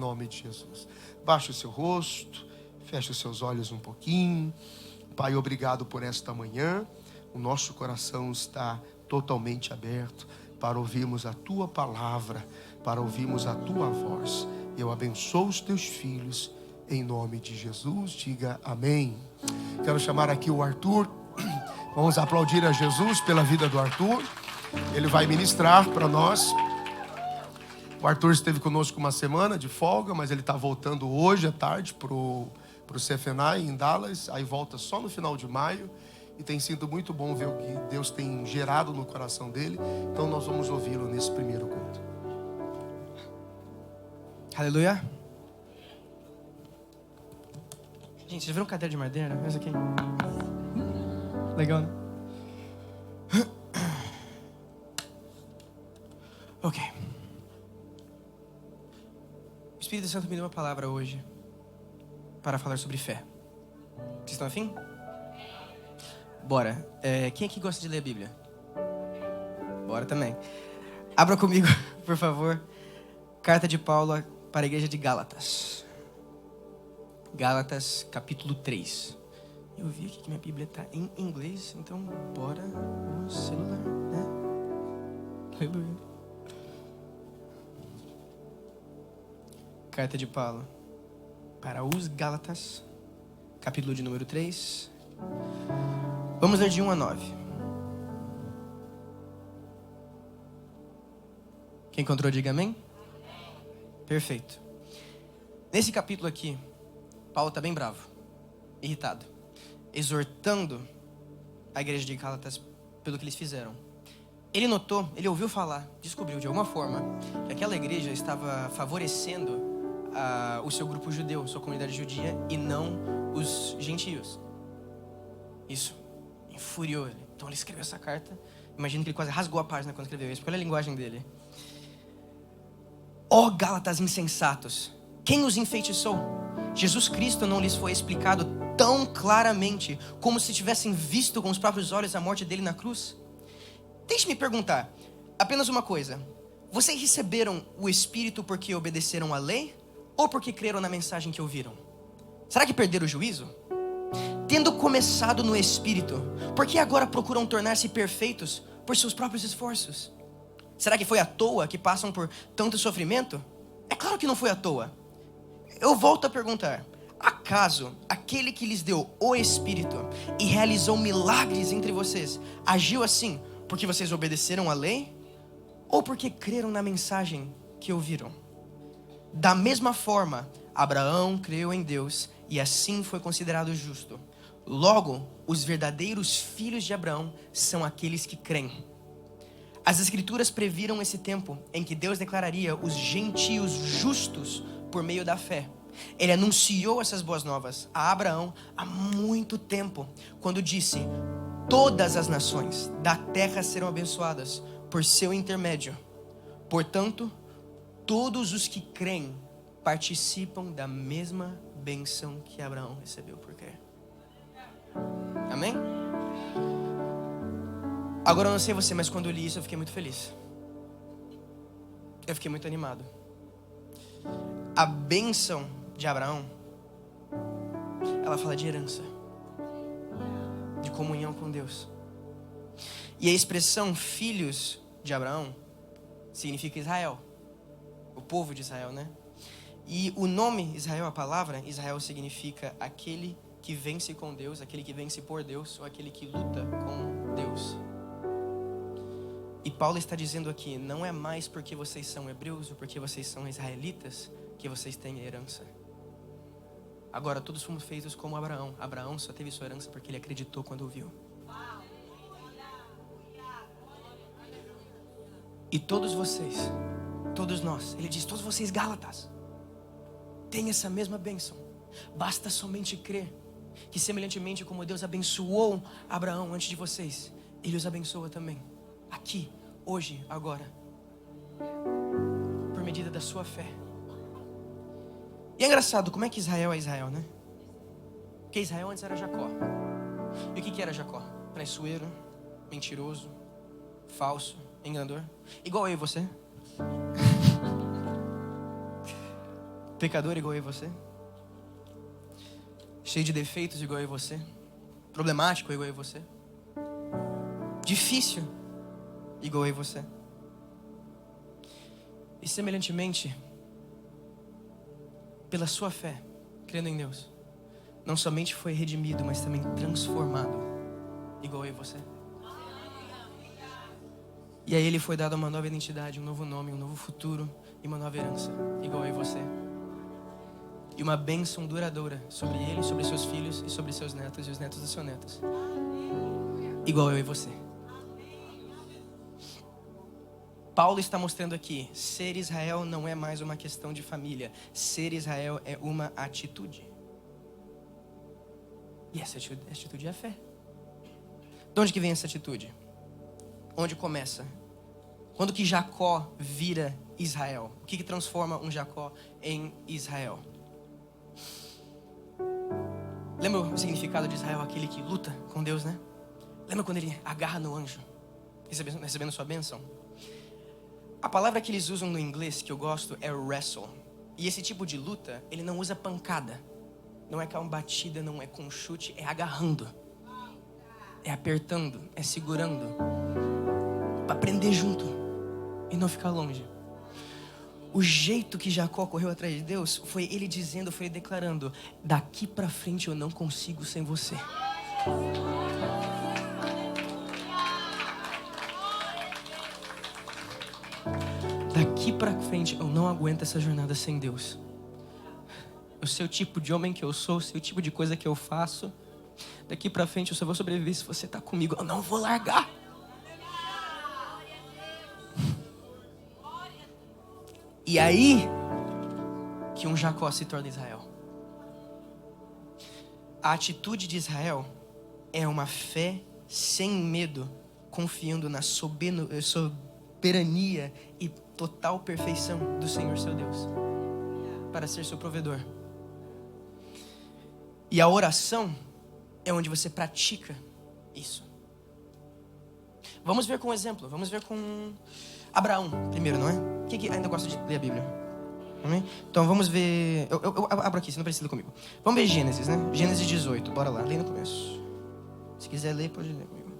Em nome de Jesus. Baixe o seu rosto, feche os seus olhos um pouquinho. Pai, obrigado por esta manhã. O nosso coração está totalmente aberto para ouvirmos a Tua palavra, para ouvirmos a Tua voz. Eu abençoo os Teus filhos, em nome de Jesus. Diga amém. Quero chamar aqui o Arthur. Vamos aplaudir a Jesus pela vida do Arthur. Ele vai ministrar para nós. O Arthur esteve conosco uma semana de folga, mas ele está voltando hoje à tarde para o CFNI em Dallas. Aí volta só no final de maio. E tem sido muito bom ver o que Deus tem gerado no coração dele. Então nós vamos ouvi-lo nesse primeiro culto. Aleluia. Gente, já viram cadeira de madeira? Essa aqui. Legal, né? Ok. O Espírito Santo me deu uma palavra hoje para falar sobre fé. Vocês estão afim? Bora. Quem aqui gosta de ler a Bíblia? Bora também. Abra comigo, por favor. Carta de Paulo para a igreja de Gálatas. Gálatas, capítulo 3. Eu vi aqui que minha Bíblia está em inglês, então bora o celular, né? Aleluia. Carta de Paulo para os Gálatas, capítulo de número 3. Vamos ler de 1 a 9. Quem encontrou, diga amém. Perfeito. Nesse capítulo aqui, Paulo está bem bravo, irritado, exortando a igreja de Gálatas pelo que eles fizeram. Ele ouviu falar, descobriu de alguma forma que aquela igreja estava favorecendo o seu grupo judeu, sua comunidade judia, e não os gentios. Isso infuriou ele. Então ele escreveu essa carta. Imagino que ele quase rasgou a página quando escreveu isso, porque olha a linguagem dele. Ó Gálatas insensatos, quem os enfeitiçou? Jesus Cristo não lhes foi explicado tão claramente como se tivessem visto com os próprios olhos a morte dele na cruz? Deixe-me perguntar apenas uma coisa. Vocês receberam o Espírito porque obedeceram à lei ou porque creram na mensagem que ouviram? Será que perderam o juízo? Tendo começado no Espírito, por que agora procuram tornar-se perfeitos por seus próprios esforços? Será que foi à toa que passam por tanto sofrimento? É claro que não foi à toa. Eu volto a perguntar: acaso aquele que lhes deu o Espírito e realizou milagres entre vocês agiu assim porque vocês obedeceram à lei ou porque creram na mensagem que ouviram? Da mesma forma, Abraão creu em Deus e assim foi considerado justo. Logo, os verdadeiros filhos de Abraão são aqueles que creem. As Escrituras previram esse tempo em que Deus declararia os gentios justos por meio da fé. Ele anunciou essas boas novas a Abraão há muito tempo, quando disse: todas as nações da terra serão abençoadas por seu intermédio. Portanto, todos os que creem participam da mesma bênção que Abraão recebeu por crer. Amém? Agora eu não sei você, mas quando eu li isso eu fiquei muito feliz. Eu fiquei muito animado. A bênção de Abraão, ela fala de herança, de comunhão com Deus. E a expressão filhos de Abraão significa Israel, o povo de Israel, né? E o nome Israel, a palavra Israel, significa aquele que vence com Deus, aquele que vence por Deus, ou aquele que luta com Deus. E Paulo está dizendo aqui: não é mais porque vocês são hebreus ou porque vocês são israelitas que vocês têm a herança. Agora todos fomos feitos como Abraão. Abraão só teve sua herança porque ele acreditou quando ouviu. E todos vocês, todos nós, ele diz: todos vocês Gálatas têm essa mesma bênção. Basta somente crer que, semelhantemente como Deus abençoou Abraão antes de vocês, ele os abençoa também, aqui, hoje, agora, por medida da sua fé. E é engraçado como é que Israel é Israel, né? Porque Israel antes era Jacó. E o que era Jacó? Traiçoeiro, mentiroso, falso, enganador. Igual eu e você. Pecador igual eu e você. Cheio de defeitos igual eu e você. Problemático igual eu e você. Difícil igual eu e você. E semelhantemente, pela sua fé, crendo em Deus, não somente foi redimido, mas também transformado igual eu e você. E a ele foi dada uma nova identidade, um novo nome, um novo futuro e uma nova herança, igual eu e você. E uma bênção duradoura sobre ele, sobre seus filhos e sobre seus netos e os netos dos seus netos, igual eu e você. Paulo está mostrando aqui, ser Israel não é mais uma questão de família. Ser Israel é uma atitude. E essa atitude é a fé. De onde que vem essa atitude? Onde começa? Quando que Jacó vira Israel? O que transforma um Jacó em Israel? Lembra o significado de Israel? Aquele que luta com Deus, né? Lembra quando ele agarra no anjo, recebendo sua bênção? A palavra que eles usam no inglês, que eu gosto, é wrestle. E esse tipo de luta, ele não usa pancada. Não é com batida, não é com chute, é agarrando. É apertando, é segurando. Para prender junto e não ficar longe. O jeito que Jacó correu atrás de Deus foi ele dizendo, foi ele declarando: daqui para frente eu não consigo sem você. Daqui para frente eu não aguento essa jornada sem Deus. Eu sei o tipo de homem que eu sou, sei o tipo de coisa que eu faço. Daqui para frente eu só vou sobreviver se você tá comigo. Eu não vou largar. E aí que um Jacó se torna Israel. A atitude de Israel é uma fé sem medo, confiando na soberania e total perfeição do Senhor seu Deus, para ser seu provedor. E a oração é onde você pratica isso. Vamos ver com um exemplo. Vamos ver com Abraão primeiro, não é? Quem que ainda gosta de ler a Bíblia? Amém? Então vamos ver. Eu abro aqui, você não precisa ler comigo. Vamos ver Gênesis, né? Gênesis 18, bora lá, lê no começo. Se quiser ler, pode ler comigo.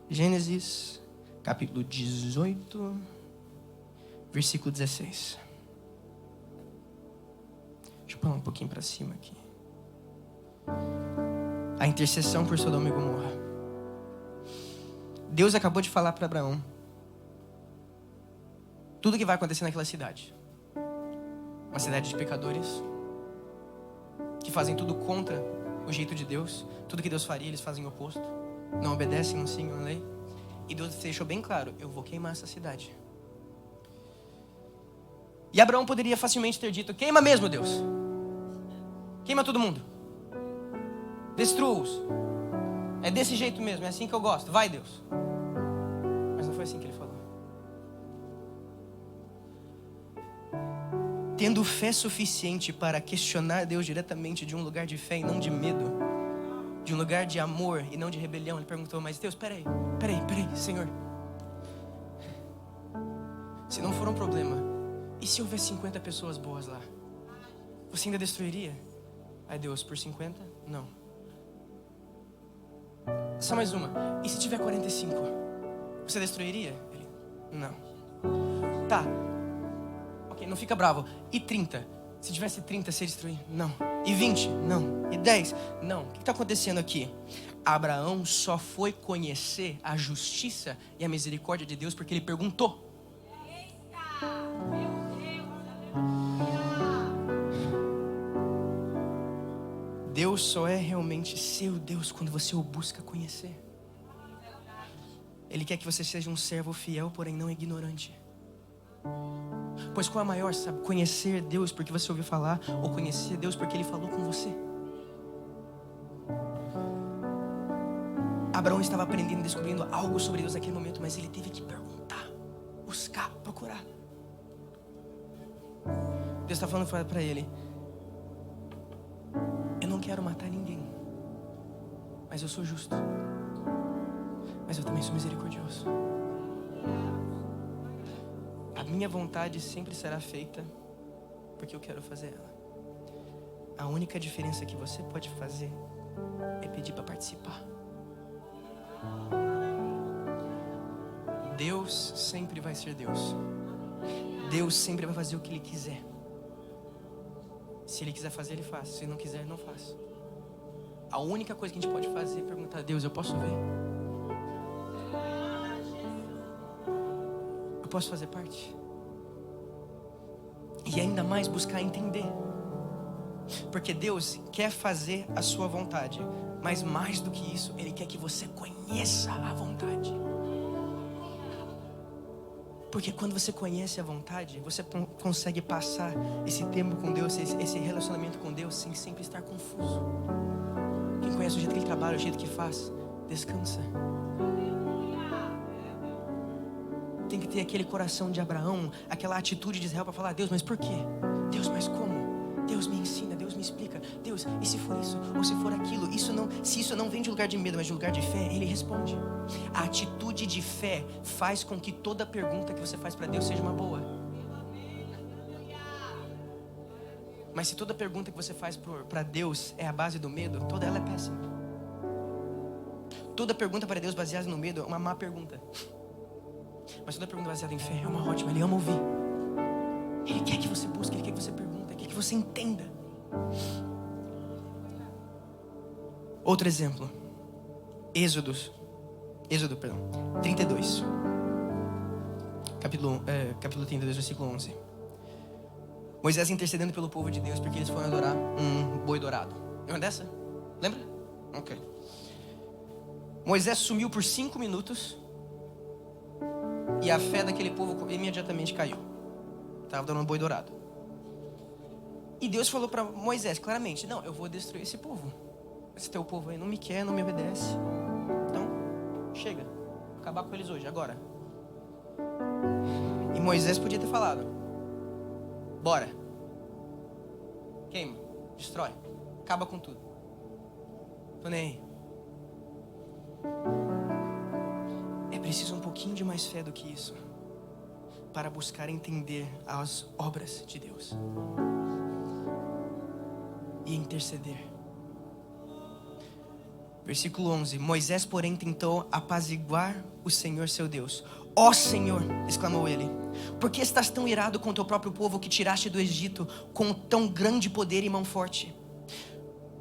Gênesis, capítulo 18, versículo 16. Deixa eu pular um pouquinho para cima aqui. A intercessão por Sodoma e Gomorra. Deus acabou de falar para Abraão tudo que vai acontecer naquela cidade. Uma cidade de pecadores que fazem tudo contra o jeito de Deus. Tudo que Deus faria, eles fazem o oposto. Não obedecem, não seguem a lei. E Deus deixou bem claro: eu vou queimar essa cidade. E Abraão poderia facilmente ter dito: queima mesmo, Deus. Queima todo mundo. Destrua-os. É desse jeito mesmo, é assim que eu gosto. Vai, Deus. Mas não foi assim que ele falou. Tendo fé suficiente para questionar Deus diretamente de um lugar de fé e não de medo, de um lugar de amor e não de rebelião, ele perguntou: mas Deus, peraí, Senhor, se não for um problema, e se houver 50 pessoas boas lá? Você ainda destruiria? Aí Deus: por 50? Não. Só mais uma. E se tiver 45? Você destruiria? Ele: não. Tá. Ok, não fica bravo. E 30? Se tivesse 30, você destruir? Não. E 20? Não. E 10? Não. O que está acontecendo aqui? Abraão só foi conhecer a justiça e a misericórdia de Deus porque ele perguntou. Deus só é realmente seu Deus quando você o busca conhecer. Ele quer que você seja um servo fiel, porém não ignorante. Pois qual é a maior, sabe? Conhecer Deus porque você ouviu falar, ou conhecer Deus porque Ele falou com você. Abraão estava aprendendo, descobrindo algo sobre Deus naquele momento, mas ele teve que perguntar, buscar, procurar. Deus está falando para ele: eu não quero matar ninguém, mas eu sou justo, mas eu também sou misericordioso. A minha vontade sempre será feita porque eu quero fazer ela. A única diferença que você pode fazer é pedir para participar. Deus sempre vai ser Deus. Deus sempre vai fazer o que Ele quiser. Se Ele quiser fazer, Ele faz. Se não quiser, Ele não faz. A única coisa que a gente pode fazer é perguntar a Deus: eu posso ver? Eu posso fazer parte? E ainda mais buscar entender. Porque Deus quer fazer a sua vontade, mas mais do que isso, Ele quer que você conheça a vontade. Porque quando você conhece a vontade, você consegue passar esse tempo com Deus, esse relacionamento com Deus, sem sempre estar confuso. Quem conhece o jeito que Ele trabalha, o jeito que faz, descansa. Tem que ter aquele coração de Abraão, aquela atitude de Israel para falar: Deus, mas por quê? Deus, mas como? Deus me ensina, Deus me explica. Deus, e se for isso, ou se for aquilo? Se isso não vem de lugar de medo, mas de lugar de fé, Ele responde. A atitude de fé faz com que toda pergunta que você faz para Deus seja uma boa. Mas se toda pergunta que você faz para Deus é a base do medo, toda ela é péssima. Toda pergunta para Deus baseada no medo é uma má pergunta. Mas toda pergunta baseada em fé é uma ótima. Ele ama ouvir. Ele quer que você busque, Ele quer que você pergunte, Ele quer que você entenda. Outro exemplo. Êxodo 32. Capítulo 32, versículo 11. Moisés intercedendo pelo povo de Deus porque eles foram adorar um boi dourado. Lembra dessa? Lembra? Ok. Moisés sumiu por 5 minutos e a fé daquele povo imediatamente caiu. Estava dando um boi dourado. E Deus falou para Moisés claramente: não, eu vou destruir esse povo. Esse teu povo aí não me quer, não me obedece. Então, chega. Vou acabar com eles hoje, agora. E Moisés podia ter falado: bora. Queima, destrói, acaba com tudo. Tô nem aí. É preciso um pouquinho de mais fé do que isso para buscar entender as obras de Deus e interceder. Versículo 11. Moisés, porém, tentou apaziguar o Senhor seu Deus. Ó Senhor, exclamou ele, por que estás tão irado contra o próprio povo que tiraste do Egito com tão grande poder e mão forte?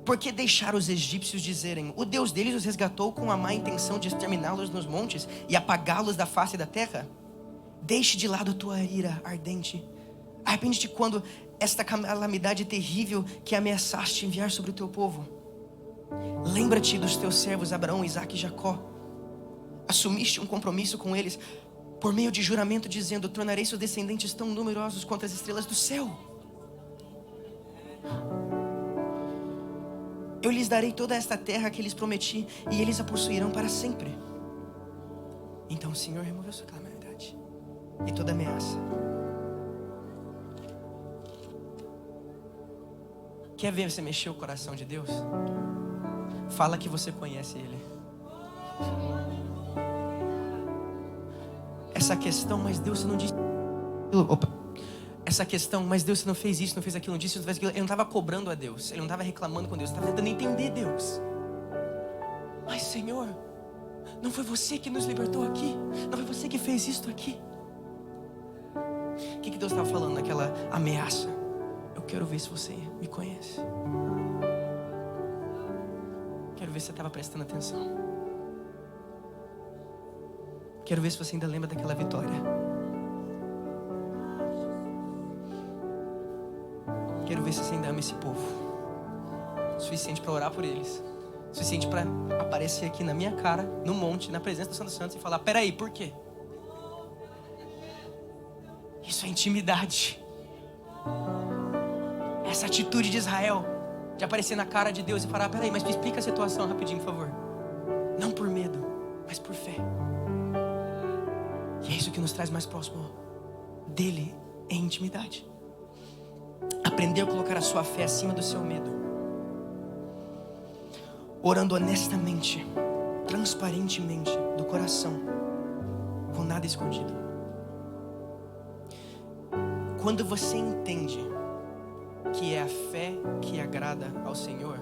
Por que deixar os egípcios dizerem: o Deus deles os resgatou com a má intenção de exterminá-los nos montes e apagá-los da face da terra? Deixe de lado a tua ira ardente. Arrepende-te quando esta calamidade terrível que ameaçaste enviar sobre o teu povo. Lembra-te dos teus servos Abraão, Isaque e Jacó. Assumiste um compromisso com eles por meio de juramento, dizendo: tornarei seus descendentes tão numerosos quanto as estrelas do céu. Eu lhes darei toda esta terra que lhes prometi, e eles a possuirão para sempre. Então o Senhor removeu sua calamidade e toda ameaça. Quer ver você mexer o coração de Deus? Fala que você conhece Ele. Essa questão, mas Deus, você não disse. Essa questão, mas Deus, você não fez isso, não fez aquilo, não disse, não fez aquilo. Ele não estava cobrando a Deus, ele não estava reclamando com Deus, ele estava tentando entender Deus. Mas Senhor, não foi você que nos libertou aqui? Não foi você que fez isto aqui? O que Deus estava falando naquela ameaça? Eu quero ver se você me conhece. Quero ver se você estava prestando atenção. Quero ver se você ainda lembra daquela vitória. Quero ver se você ainda ama esse povo. Suficiente para orar por eles. Suficiente para aparecer aqui na minha cara, no monte, na presença do Santo Santos e falar: peraí, por quê? Isso é intimidade. Essa atitude de Israel, de aparecer na cara de Deus e falar: peraí, mas me explica a situação rapidinho, por favor. Não por medo, mas por fé. E é isso que nos traz mais próximo dele, em intimidade. Aprender a colocar a sua fé acima do seu medo. Orando honestamente, transparentemente, do coração, com nada escondido. Quando você entende que é a fé que agrada ao Senhor,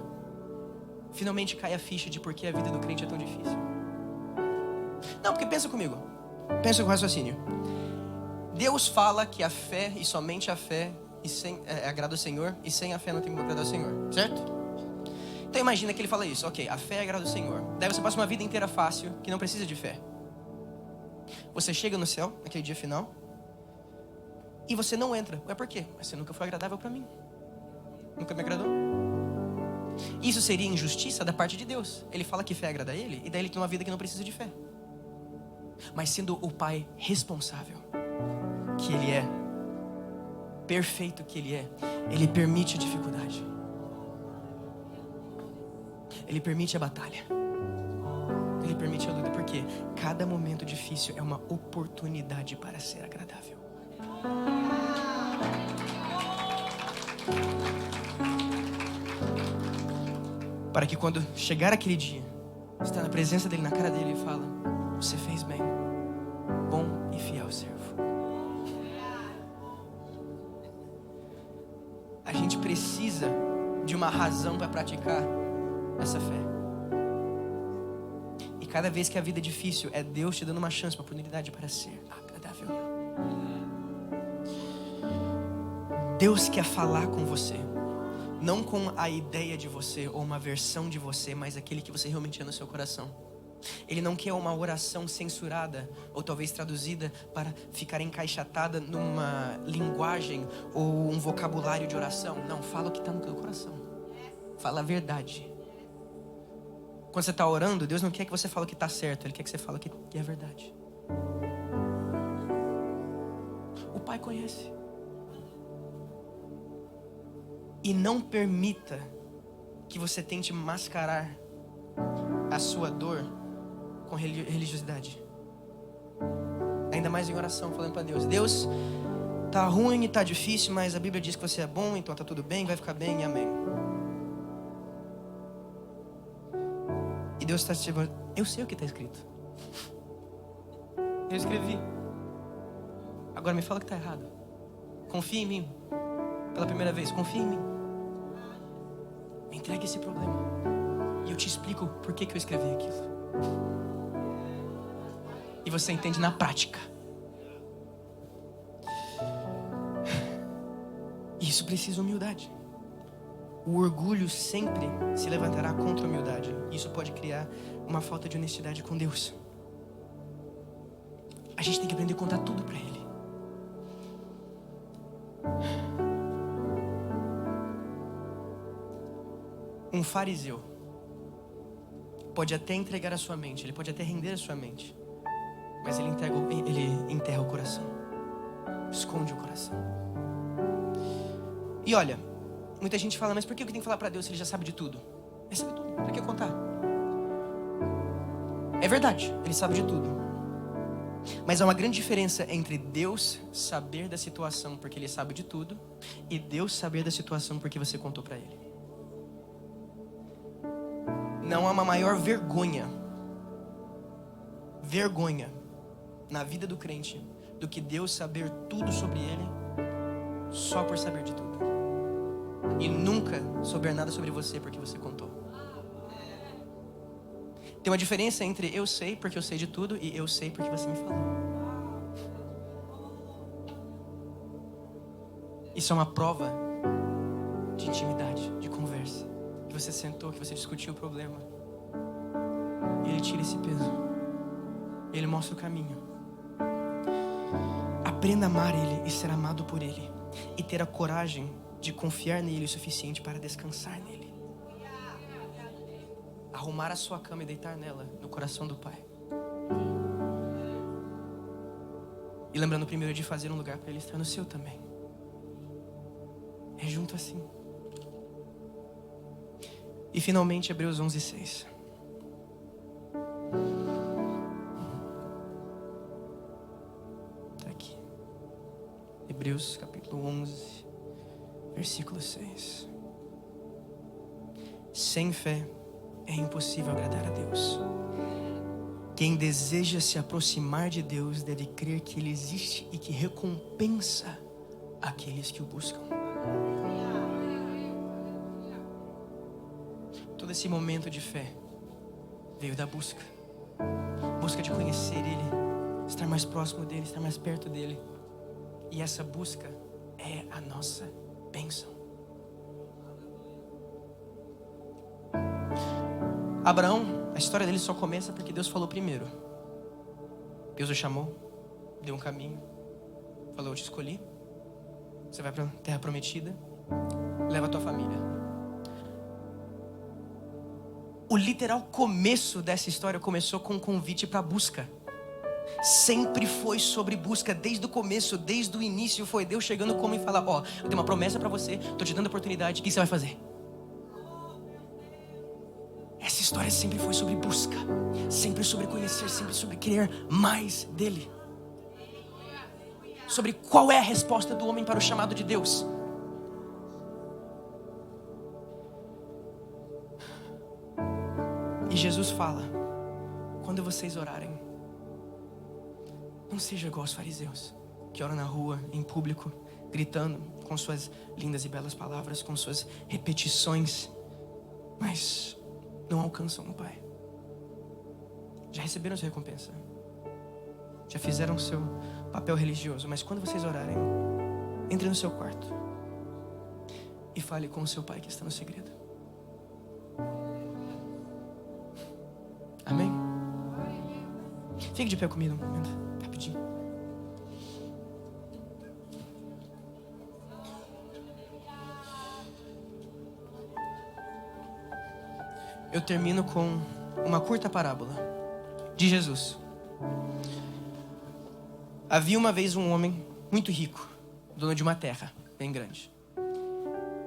finalmente cai a ficha de por que a vida do crente é tão difícil. Não, porque pensa comigo, pensa com o raciocínio. Deus fala que a fé e somente a fé agrada ao Senhor, e sem a fé não tem como agradar ao Senhor, certo? Então imagina que ele fala isso, ok, a fé agrada ao Senhor. Daí você passa uma vida inteira fácil, que não precisa de fé. Você chega no céu, naquele dia final, e você não entra. Ué, por quê? Mas você nunca foi agradável para mim. Nunca me agradou. Isso seria injustiça da parte de Deus. Ele fala que fé agrada a Ele, e daí ele tem uma vida que não precisa de fé. Mas sendo o Pai responsável que Ele é, perfeito que Ele é, Ele permite a dificuldade. Ele permite a batalha. Ele permite a luta, porque cada momento difícil é uma oportunidade para ser agradável. Para que quando chegar aquele dia, você está na presença dele, na cara dele, e fala: você fez bem, bom e fiel servo. A gente precisa de uma razão para praticar essa fé. E cada vez que a vida é difícil, é Deus te dando uma chance, uma oportunidade para ser agradável. Deus quer falar com você, não com a ideia de você ou uma versão de você, mas aquele que você realmente é no seu coração. Ele não quer uma oração censurada ou talvez traduzida para ficar encaixotada numa linguagem ou um vocabulário de oração. Não, fala o que está no teu coração. Fala a verdade. Quando você está orando, Deus não quer que você fale o que está certo, Ele quer que você fale o que é verdade. O Pai conhece. E não permita que você tente mascarar a sua dor com religiosidade. Ainda mais em oração, falando para Deus: Deus, tá ruim e tá difícil, mas a Bíblia diz que você é bom, então tá tudo bem, vai ficar bem, amém. E Deus está te dizendo: eu sei o que está escrito. Eu escrevi. Agora me fala que está errado. Confia em mim. Pela primeira vez, confia em mim. Me entregue esse problema e eu te explico por que eu escrevi aquilo. E você entende na prática. Isso precisa de humildade. O orgulho sempre se levantará contra a humildade. Isso pode criar uma falta de honestidade com Deus. A gente tem que aprender a contar tudo para Ele. Um fariseu pode até entregar a sua mente, ele pode até render a sua mente, mas ele enterra o coração, esconde o coração. E olha, muita gente fala: mas por que eu tenho que falar para Deus se Ele já sabe de tudo? Ele sabe tudo, para que contar? É verdade, Ele sabe de tudo. Mas há uma grande diferença entre Deus saber da situação porque Ele sabe de tudo, e Deus saber da situação porque você contou para Ele. Não há uma maior vergonha na vida do crente do que Deus saber tudo sobre ele só por saber de tudo e nunca souber nada sobre você porque você contou. Tem uma diferença entre eu sei porque eu sei de tudo e eu sei porque você me falou. Isso é uma prova de intimidade, de conversa. Que você sentou, que você discutiu o problema. E Ele tira esse peso. Ele mostra o caminho. Aprenda a amar Ele e ser amado por Ele. E ter a coragem de confiar nele o suficiente para descansar nele. Arrumar a sua cama e deitar nela, no coração do Pai. E lembrando primeiro de fazer um lugar para Ele estar no seu também. É junto assim. E finalmente Hebreus 11:6. Está aqui. Hebreus capítulo 11, versículo 6. Sem fé é impossível agradar a Deus. Quem deseja se aproximar de Deus deve crer que Ele existe e que recompensa aqueles que o buscam. todo esse momento de fé veio da busca. Busca de conhecer Ele, estar mais próximo dEle, estar mais perto dEle. E essa busca é a nossa bênção. Abraão, a história dele só começa porque Deus falou primeiro. Deus o chamou, deu um caminho, falou: eu te escolhi, você vai para a terra prometida, leva a tua família. O literal começo dessa história começou com um convite para busca. Sempre foi sobre busca, desde o começo, desde o início. Foi Deus chegando como e falar: ó, eu tenho uma promessa para você, estou te dando a oportunidade, o que você vai fazer? Essa história sempre foi sobre busca, sempre sobre conhecer, sempre sobre querer mais dele. Sobre qual é a resposta do homem para o chamado de Deus. E Jesus fala: quando vocês orarem, não seja igual aos fariseus, que oram na rua, em público, gritando com suas lindas e belas palavras, com suas repetições, mas não alcançam o Pai. Já receberam sua recompensa, já fizeram seu papel religioso, mas quando vocês orarem, entre no seu quarto e fale com o seu Pai que está no segredo. Amém? Fique de pé comigo um momento, rapidinho. Eu termino com uma curta parábola de Jesus. Havia uma vez um homem muito rico, dono de uma terra bem grande.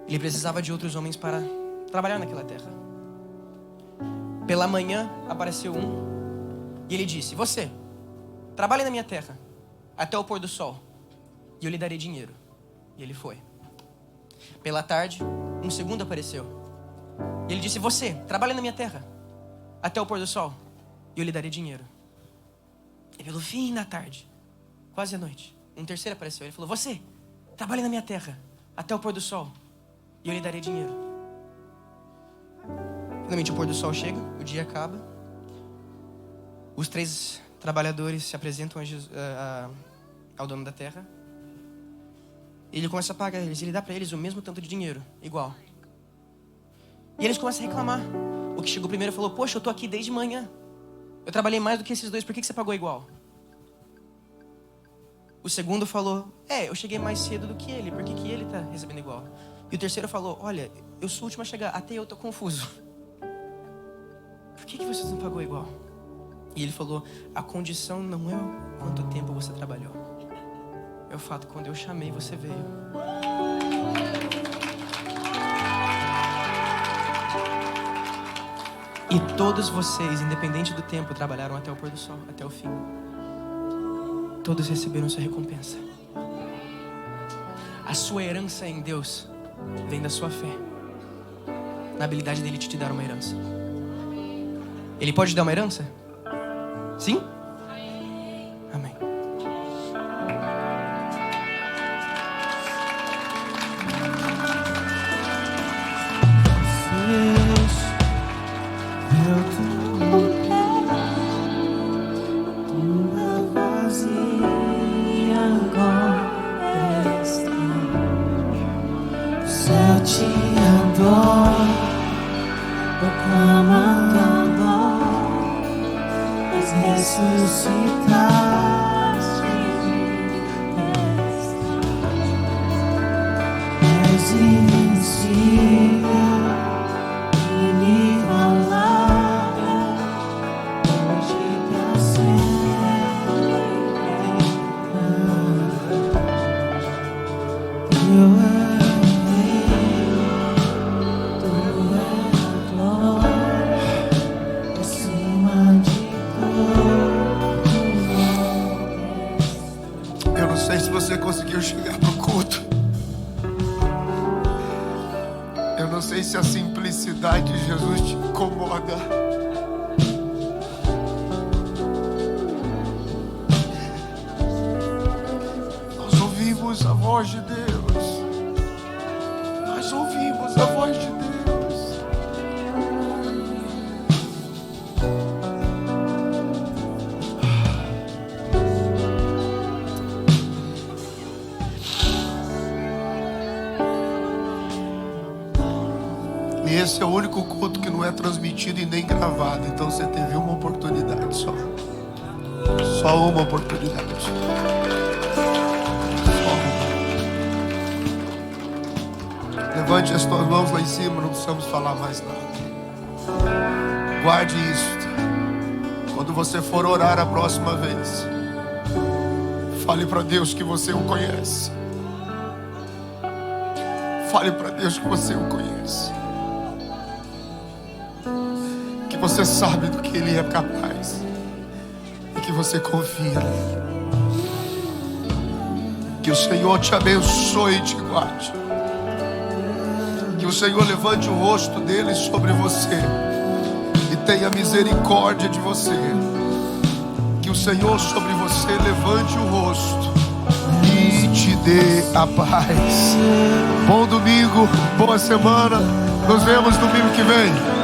Ele precisava de outros homens para trabalhar naquela terra. Pela manhã apareceu um e ele disse: você, trabalhe na minha terra até o pôr do sol e eu lhe darei dinheiro. E ele foi. Pela tarde, um segundo apareceu e ele disse: você, trabalhe na minha terra até o pôr do sol e eu lhe darei dinheiro. E pelo fim da tarde, quase à noite, um terceiro apareceu. Ele falou: você, trabalhe na minha terra até o pôr do sol e eu lhe darei dinheiro. Finalmente o pôr do sol chega, o dia acaba. Os 3 trabalhadores se apresentam ao dono da terra. E ele começa a pagar eles. Ele dá para eles o mesmo tanto de dinheiro, igual. E eles começam a reclamar. O que chegou primeiro falou: poxa, eu tô aqui desde manhã. Eu trabalhei mais do que esses 2, por que você pagou igual? O segundo falou: eu cheguei mais cedo do que ele, por que ele tá recebendo igual? E o terceiro falou: olha, eu sou o último a chegar, até eu tô confuso. Por que você não pagou igual? E ele falou: a condição não é o quanto tempo você trabalhou, é o fato que quando eu chamei você veio. E todos vocês, independente do tempo, trabalharam até o pôr do sol, até o fim. Todos receberam sua recompensa. A sua herança em Deus vem da sua fé, na habilidade dele te dar uma herança. Ele pode te dar uma herança? Sim? Amém. Eu não sei se você conseguiu chegar no culto. Eu não sei se a simplicidade de Jesus te incomoda. Nós ouvimos a voz de Deus. Nós ouvimos a voz de Deus. E esse é o único culto que não é transmitido e nem gravado. Então você teve uma oportunidade só. Só uma oportunidade. Levante as tuas mãos lá em cima, não precisamos falar mais nada. Guarde isso. Quando você for orar a próxima vez, fale para Deus que você o conhece. Fale para Deus que você o conhece. Que você sabe do que Ele é capaz. E que você confia nele. Que o Senhor te abençoe e te guarde. Que o Senhor levante o rosto dele sobre você e tenha misericórdia de você. Que o Senhor sobre você levante o rosto e te dê a paz. Bom domingo, boa semana. Nos vemos domingo que vem.